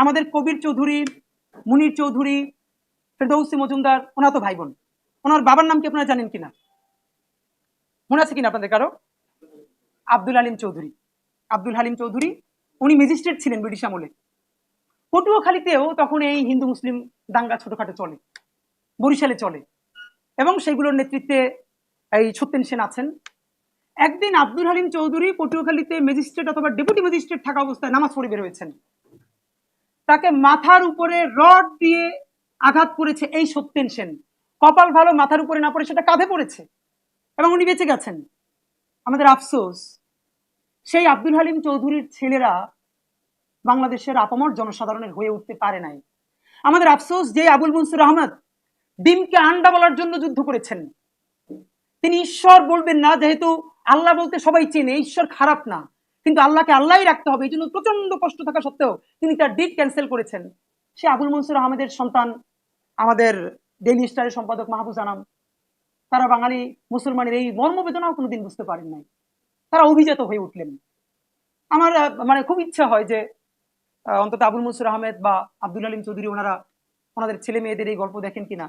আমাদের কবির চৌধুরী, মুনির চৌধুরী, ফেরদৌসী মজুমদার, ওনার তো ভাই বোন। ওনার বাবার নাম কি আপনারা জানেন কিনা, মনে আছে কিনা আপনাদের কারো? আব্দুল হালিম চৌধুরী। আব্দুল হালিম চৌধুরী উনি ম্যাজিস্ট্রেট ছিলেন ব্রিটিশ আমলে। পটুয়াখালীতেও তখন এই হিন্দু মুসলিম দাঙ্গা ছোটখাটো চলে, বরিশালে চলে, এবং সেগুলোর নেতৃত্বে এই সত্যেন সেন আছেন। একদিন আব্দুল হালিম চৌধুরী পটুয়াখালীতে ম্যাজিস্ট্রেট অথবা ডেপুটি ম্যাজিস্ট্রেট থাকা অবস্থায় নামাজ পড়ে বের হয়েছেন। তাকে মাথার উপরে রড দিয়ে আঘাত করেছে এই সত্যেন সেন। কপাল ভালো, মাথার উপরে না পড়ে সেটা কাঁধে পড়েছে এবং উনি বেঁচে গেছেন। আমাদের আফসোস, সেই আব্দুল হালিম চৌধুরীর ছেলেরা বাংলাদেশের আপামর জনসাধারণের হয়ে উঠতে পারে নাই। আমাদের আফসোস, যে আবুল মনসুর আহমদ ডিমকে আন্ডা বলার জন্য যুদ্ধ করেছেন, তিনি ঈশ্বর বলবেন না, যেহেতু আল্লাহ বলতে সবাই চেনে, ঈশ্বর খারাপ না, কিন্তু আল্লাহকে আল্লাহই রাখতে হবে, এই জন্য প্রচন্ড কষ্ট থাকা সত্ত্বেও তিনি তার ডিট ক্যান্সেল করেছেন। সে আবুল মনসুর আহমেদের সন্তান আমাদের ডেইলি স্টারের সম্পাদক মাহফুজ আনাম, তারা বাঙালি মুসলমানের এই মর্মবেদনাও কোনোদিন বুঝতে পারেন নাই, তারা অভিজাত হয়ে উঠলেন। আমার মানে খুব ইচ্ছা হয় যে অন্তত আবুল মনসুর আহমেদ বা আব্দুল আলিম চৌধুরী ওনারা ওনাদের ছেলে মেয়েদের এই গল্প দেখেন কিনা।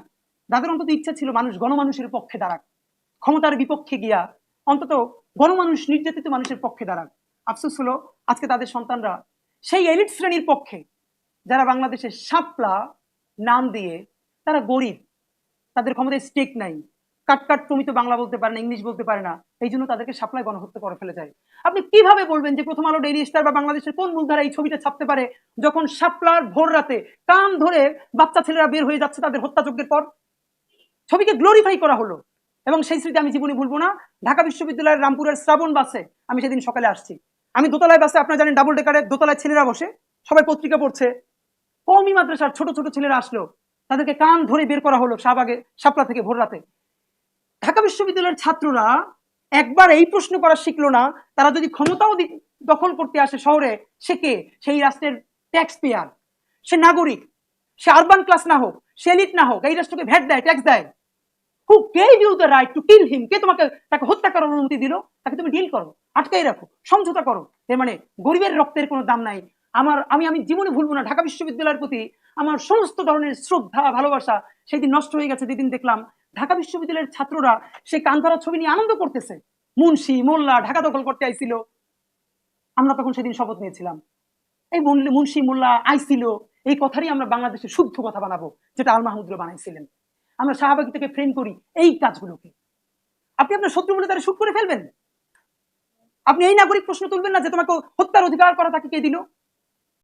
তাদের অন্তত ইচ্ছা ছিল মানুষ গণমানুষের পক্ষে দাঁড়াক, ক্ষমতার বিপক্ষে গিয়া অন্তত গণমানুষ, নির্যাতিত মানুষের পক্ষে দাঁড়াক। আফসোস হলো আজকে তাদের সন্তানরা সেই এলিট শ্রেণীর পক্ষে, যারা বাংলাদেশের শাপলা নাম দিয়ে, তারা গরিব, তাদের ক্ষমতায় স্টেক নাই, কাট তুমি তো বাংলা বলতে পারে না, ইংলিশ বলতে পারে না, এই জন্য তাদেরকে শাপলায় গণহত্যা করে ফেলে যায়। আপনি কিভাবে বলবেন যে প্রথম আলো, ডেইলি স্টার বা বাংলাদেশের কোন মূলধারা এই ছবিটা ছাপতে পারে, যখন শাপলার ভোর রাতে কান ধরে বাচ্চা ছেলেরা বের হয়ে যাচ্ছে তাদের হত্যাযজ্ঞের পর? ছবিকে গ্লোরিফাই করা হলো, এবং সেই স্মৃতি আমি জীবনে ভুলবো না। ঢাকা বিশ্ববিদ্যালয়ের রামপুরের শ্রাবণ বাসে আমি সেদিন সকালে আসছি। আমি দোতলায় বাসে, আপনারা জানেন ডাবল ডেকারের দোতলায় ছেলেরা বসে, সবাই পত্রিকা পড়ছে। কওমি মাদ্রাসার ছোট ছোট ছেলেরা আসলো, তাদেরকে কান ধরে বের করা হলো শাহবাগে, শাপলা থেকে ভোর রাতে। ঢাকা বিশ্ববিদ্যালয়ের ছাত্ররা একবার এই প্রশ্ন করা শিখলো না, তারা যদি ক্ষমতাও দখল করতে আসে শহরে, সে কে? সেই রাষ্ট্রের ট্যাক্স পেয়ার, সে নাগরিক, সে আরবান ক্লাস না হোক, সে এলিট না হোক, এই রাষ্ট্রকে ভ্যাট দেয়, ট্যাক্স দেয়। Who gave you the right to kill him? কে তোমাকে তাকে হত্যা করার অনুমতি দিল? তাকে তুমি ডিল করো, আটকাই রাখো, সমঝোতা করো। এর মানে গরিবের রক্তের কোনো দাম নাই। আমি আমি জীবনে ভুলবো না ঢাকা বিশ্ববিদ্যালয়ের প্রতি আমার সমস্ত ধরনের শ্রদ্ধা, ভালোবাসা সেদিন নষ্ট হয়ে গেছে যেদিন দেখলাম ঢাকা বিশ্ববিদ্যালয়ের ছাত্ররা সেই কান্তারা ছবি নিয়ে আনন্দ করতেছে। মুন্সি মোল্লা ঢাকা দখল করতে আইছিল, আমরা তখন সেদিন শপথ নিয়েছিলাম এই মুন্সি মোল্লা আইছিল এই কথারই আমরা বাংলাদেশের শুদ্ধ কথা বানাবো, যেটা আল মাহমুদ বানাইছিলেন। আমরা শাহবাগী থেকে ফ্রেম করি এই কাজগুলোকে। আপনি আপনার শত্রু বলে তারা শুট করে ফেলবেন? আপনি এই নাগরিক প্রশ্ন তুলবেন না যে তোমাকে হত্যার অধিকার করা তাকে কে দিল?